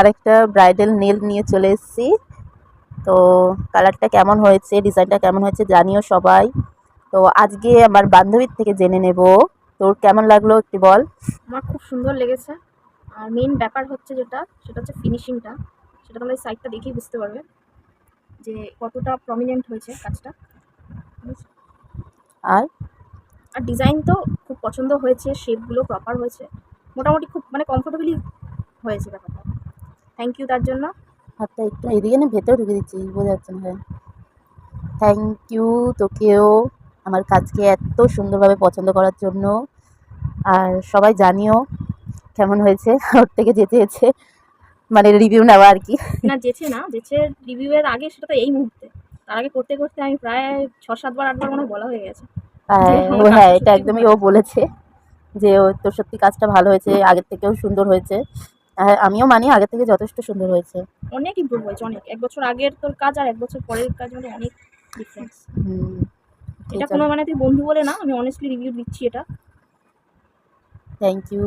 আরেকটা bridal nail নিয়ে চলে এসেছি। তো কালারটা কেমন হয়েছে, ডিজাইনটা কেমন হয়েছে জানিও সবাই। তো আজকে আমার বান্ধবীর থেকে জেনে নেব তোর কেমন লাগলো একটু বল। আমার খুব সুন্দর লেগেছে। আর মেইন ব্যাপার হচ্ছে সেটা হচ্ছে ফিনিশিংটা। সেটা তোমরা এই সাইডটা দেখেই বুঝতে পারবে যে কতটা প্রমিনেন্ট হয়েছে কাজটা। আর আর ডিজাইন তো খুব পছন্দ হয়েছে, শেপগুলো প্রপার হয়েছে, মোটামুটি খুব মানে কমফোর্টেবলি হয়েছে ব্যাপারটা। থ্যাংক ইউ তার জন্য। হাতটা একটু এদিকে না ভেতরে ঢুকে দিচ্ছি, বোঝা যাচ্ছে না। হ্যাঁ, থ্যাংক ইউ তোকেও আমার কাজকে এত সুন্দরভাবে পছন্দ করার জন্য। আর সবাই জানিও কেমন হয়েছে, ওর থেকে যেতে হয়েছে মানে রিভিউ নেওয়া আর কি। না যেছে রিভিউ এর আগে, সেটা তো এই মুহূর্তে। তার আগে করতে করতে আমি প্রায় 6-7 বার 8 বার মনে হয় বলা হয়ে গেছে যে আমার হ্যাঁ, কাজটা এটা সত্যি খুব একদমই ভালো ও হয়েছে। বলেছে যে ও তোর সত্যি কাজটা ভালো হয়েছে, আগের থেকেও সুন্দর হয়েছে। আমিও মানি আগের থেকে যথেষ্ট সুন্দর হয়েছে। অনেক ইমপ্রুভ হয়েছে, অনেক। 1 বছর আগের তোর কাজ আর 1 বছর পরের কাজ মধ্যে অনেক ডিফারেন্স। হুম, ঠিক এটা আছে। কোনো মানে তুই বন্ধু বলে না, আমি অনেস্টলি রিভিউ দিচ্ছি এটা। Thank you.